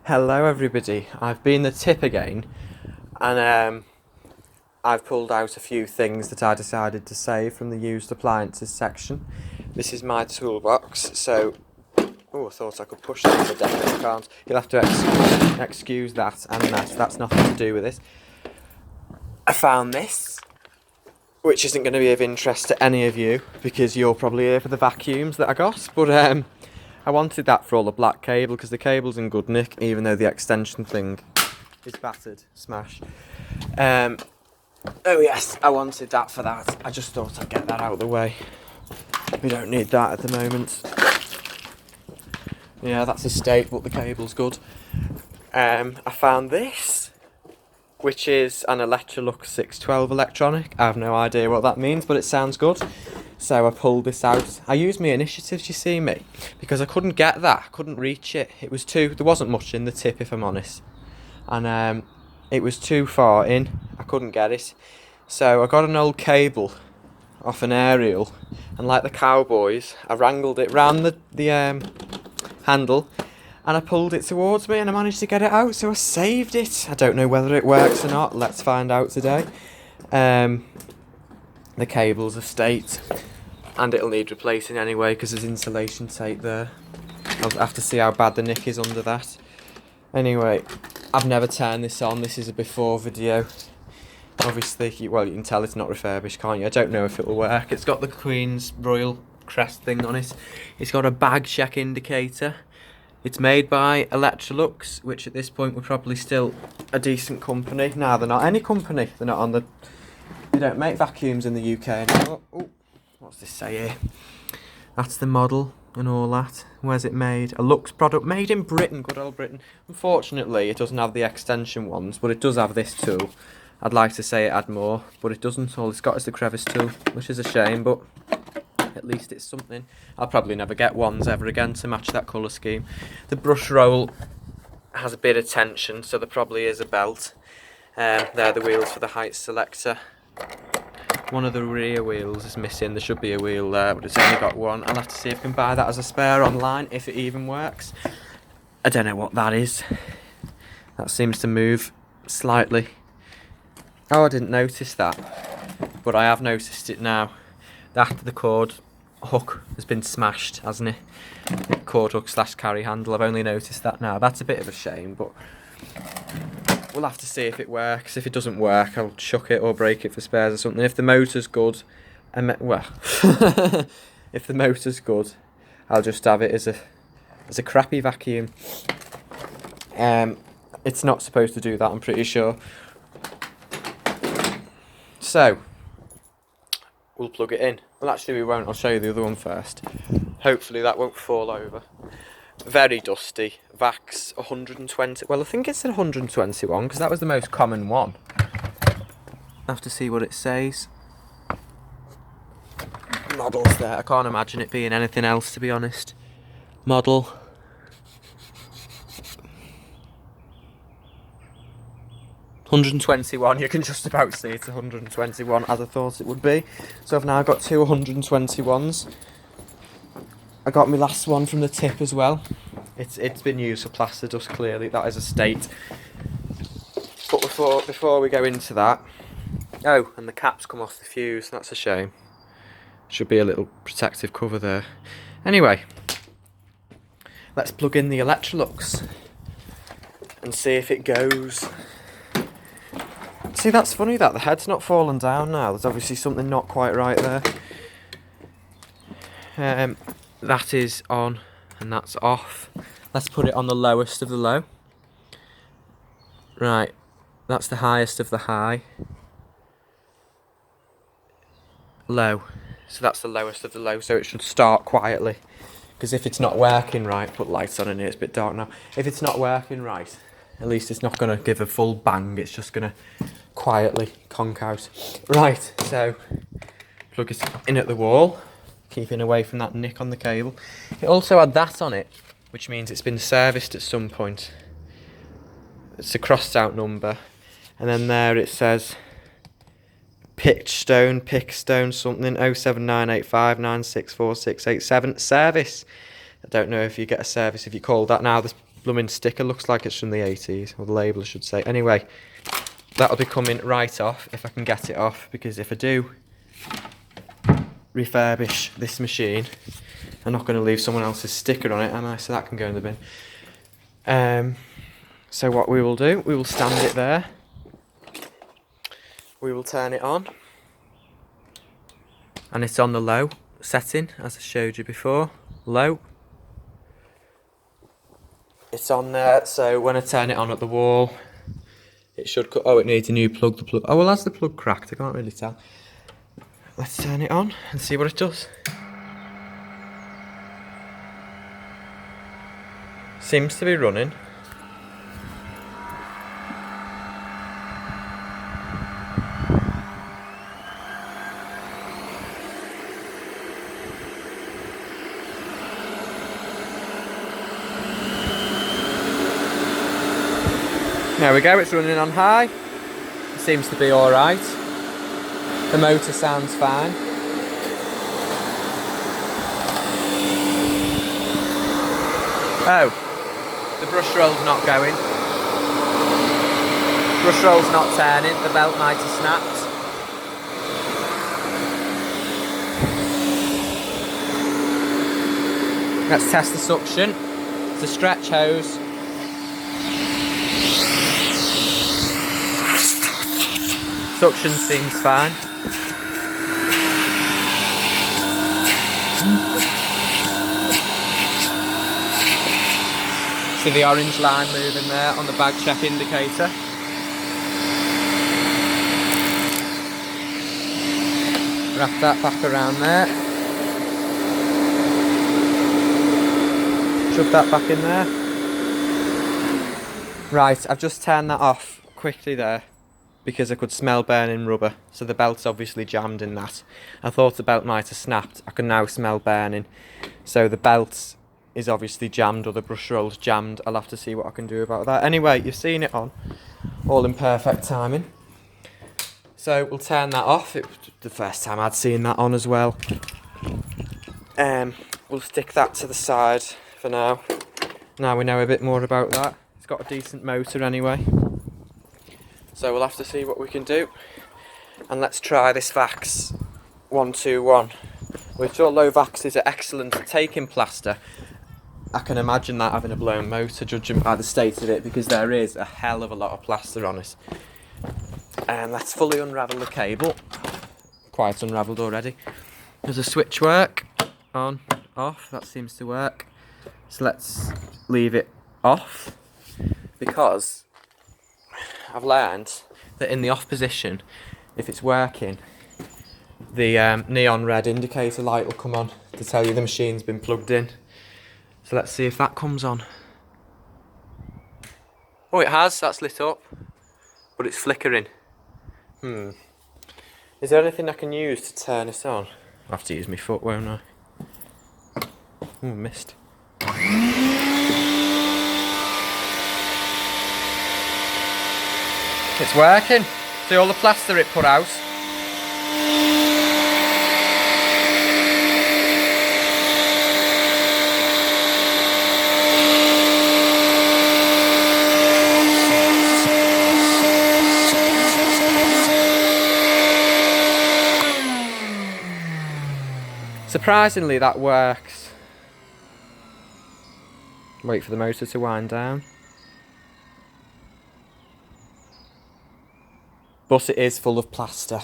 Hello everybody, I've been the tip again and I've pulled out a few things that I decided to save from the used appliances section. This is my toolbox, so I thought I could push that to the deck, but I can't. You'll have to excuse that and that's nothing to do with it. I found this, which isn't going to be of interest to any of you because you're probably here for the vacuums that I got, but I wanted that for all the black cable because the cable's in good nick, even though the extension thing is battered, smash. Oh yes, I wanted that for that. I just thought I'd get that out of the way. We don't need that at the moment. Yeah, that's a state, but the cable's good. I found this, which is an Electrolux 612 electronic. I have no idea what that means, but it sounds good. So I pulled this out. I used my initiatives, you see me, because I couldn't get that. I couldn't reach it. It was there wasn't much in the tip, if I'm honest. And it was too far in. I couldn't get it. So I got an old cable off an aerial, and like the cowboys, I wrangled it round the handle, and I pulled it towards me, and I managed to get it out, so I saved it. I don't know whether it works or not. Let's find out today. The cable's a state, and it'll need replacing anyway because there's insulation tape there. I'll have to see how bad the nick is under that. Anyway, I've never turned this on. This is a before video. Obviously, you can tell it's not refurbished, can't you? I don't know if it'll work. It's got the Queen's Royal crest thing on it. It's got a bag check indicator. It's made by Electrolux, which at this point we're probably still a decent company. No, they're not any company. They're not on the... They don't make vacuums in the UK anymore. Oh, what's this say here? That's the model and all that. Where's it made? A Lux product made in Britain, good old Britain. Unfortunately, it doesn't have the extension ones, but it does have this tool. I'd like to say it had more, but it doesn't. All it's got is the crevice tool, which is a shame, but at least it's something. I'll probably never get ones ever again to match that colour scheme. The brush roll has a bit of tension, so there probably is a belt. They're the wheels for the height selector. One of the rear wheels is missing. There should be a wheel there, but it's only got one. I'll have to see if I can buy that as a spare online, if it even works. I don't know what that is. That seems to move slightly. Oh, I didn't notice that, but I have noticed it now. The cord hook has been smashed, hasn't it? The cord hook / carry handle. I've only noticed that now. That's a bit of a shame, but we'll have to see if it works. If it doesn't work, I'll chuck it or break it for spares or something. If the motor's good, if the motor's good, I'll just have it as a crappy vacuum. It's not supposed to do that, I'm pretty sure. So we'll plug it in. Well, actually we won't. I'll show you the other one first. Hopefully that won't fall over. Very dusty. VAX 120. Well, I think it's a 121 because that was the most common one. I have to see what it says. Models there. I can't imagine it being anything else, to be honest. Model. $121, you can just about see it's 121 as I thought it would be. So I've now got two 121s. I got my last one from the tip as well. It's been used for plaster dust, clearly. That is a state. But before we go into that... Oh, and the cap's come off the fuse. That's a shame. Should be a little protective cover there. Anyway, let's plug in the Electrolux and see if it goes. See, that's funny that the head's not fallen down now. There's obviously something not quite right there. That is on and that's off. Let's put it on the lowest of the low. Right, that's the highest of the high. Low. So that's the lowest of the low, so it should start quietly. Because if it's not working right, put lights on in here, it's a bit dark now. If it's not working right, at least it's not going to give a full bang, it's just going to quietly conk out. Right, so plug it in at the wall, keeping away from that nick on the cable. It also had that on it, which means it's been serviced at some point. It's a crossed out number, and then there it says Pickstone something 07985964687 service. I don't know if you get a service if you call that now. There's blooming sticker looks like it's from the 80s, or the label I should say. Anyway, that'll be coming right off if I can get it off, because if I do refurbish this machine, I'm not going to leave someone else's sticker on it, am I? So that can go in the bin. So what we will do, we will stand it there. We will turn it on. And it's on the low setting, as I showed you before. Low. It's on there, so when I turn it on at the wall, it should cut. Oh, it needs a new plug. The plug. Oh, well, that's the plug cracked. I can't really tell. Let's turn it on and see what it does. Seems to be running. There we go, it's running on high. It seems to be alright. The motor sounds fine. Oh, the brush roll's not going. Brush roll's not turning, the belt might have snapped. Let's test the suction. It's a stretch hose. Suction seems fine. See the orange line moving there on the bag check indicator. Wrap that back around there. Shove that back in there. Right, I've just turned that off quickly there, because I could smell burning rubber, so the belt's obviously jammed in that. I thought the belt might have snapped. I can now smell burning, so the belt is obviously jammed, or the brush roll's jammed. I'll have to see what I can do about that. Anyway, you've seen it on, all in perfect timing. So we'll turn that off. It was the first time I'd seen that on as well. We'll stick that to the side for now. Now we know a bit more about that. It's got a decent motor anyway. So we'll have to see what we can do. And let's try this Vax 121. Which, although Vaxes are excellent at taking plaster, I can imagine that having a blown motor, judging by the state of it, because there is a hell of a lot of plaster on it. And let's fully unravel the cable. Quite unravelled already. Does the switch work? On, off, that seems to work. So let's leave it off, because I've learned that in the off position, if it's working, the neon red indicator light will come on to tell you the machine's been plugged in. So let's see if that comes on. Oh, it has, that's lit up, but it's flickering. Is there anything I can use to turn this on? I'll have to use my foot, won't I? Oh, missed. It's working. See all the plaster it put out. Surprisingly, that works. Wait for the motor to wind down. But it is full of plaster.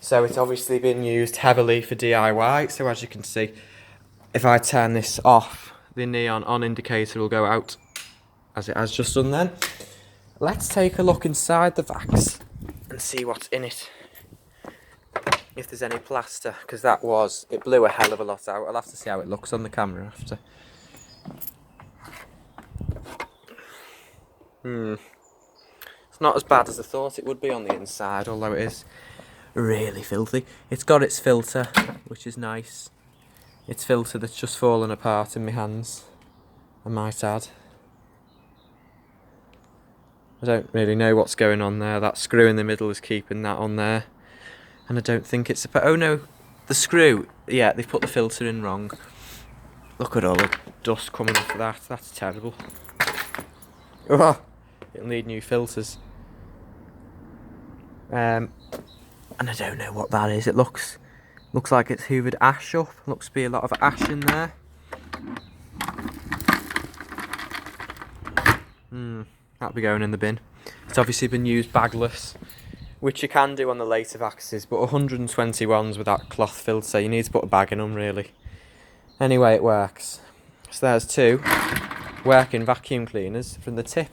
So it's obviously been used heavily for DIY. So as you can see, if I turn this off, the neon on indicator will go out, as it has just done then. Let's take a look inside the Vax and see what's in it. If there's any plaster, because it blew a hell of a lot out. I'll have to see how it looks on the camera after. It's not as bad as I thought it would be on the inside, although it is really filthy. It's got its filter, which is nice. Its filter that's just fallen apart in my hands, I might add. I don't really know what's going on there. That screw in the middle is keeping that on there. And I don't think it's oh no, the screw, yeah, they've put the filter in wrong. Look at all the dust coming off of that, that's terrible. Oh, it'll need new filters. And I don't know what that is. It looks like it's hoovered ash up. Looks to be a lot of ash in there. That'll be going in the bin. It's obviously been used bagless, which you can do on the later Vaxes, but 121s with that cloth filter, you need to put a bag in them really. Anyway, it works. So there's 2 working vacuum cleaners from the tip.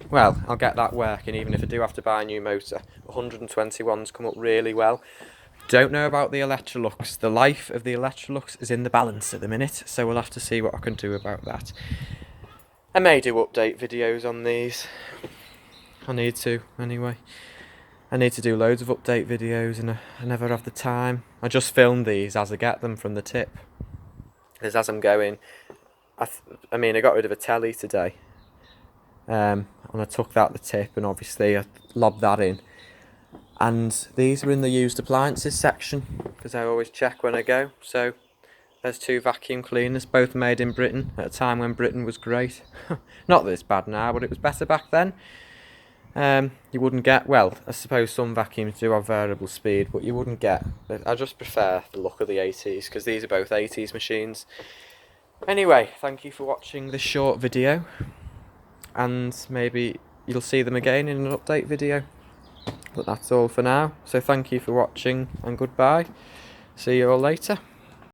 Well, I'll get that working even if I do have to buy a new motor. 121s come up really well. Don't know about the Electrolux. The life of the Electrolux is in the balance at the minute, so we'll have to see what I can do about that. I may do update videos on these. I need to, anyway. I need to do loads of update videos and I never have the time. I just film these as I get them from the tip. Because as I'm going, I mean, I got rid of a telly today. And I took that the tip and obviously I lobbed that in. And these are in the used appliances section because I always check when I go. So there's 2 vacuum cleaners, both made in Britain at a time when Britain was great. Not that it's bad now, but it was better back then. You wouldn't get, well, I suppose some vacuums do have variable speed, but you wouldn't get, I just prefer the look of the 80s because these are both 80s machines. Anyway, thank you for watching this short video, and maybe you'll see them again in an update video. But that's all for now, so thank you for watching and goodbye. See you all later.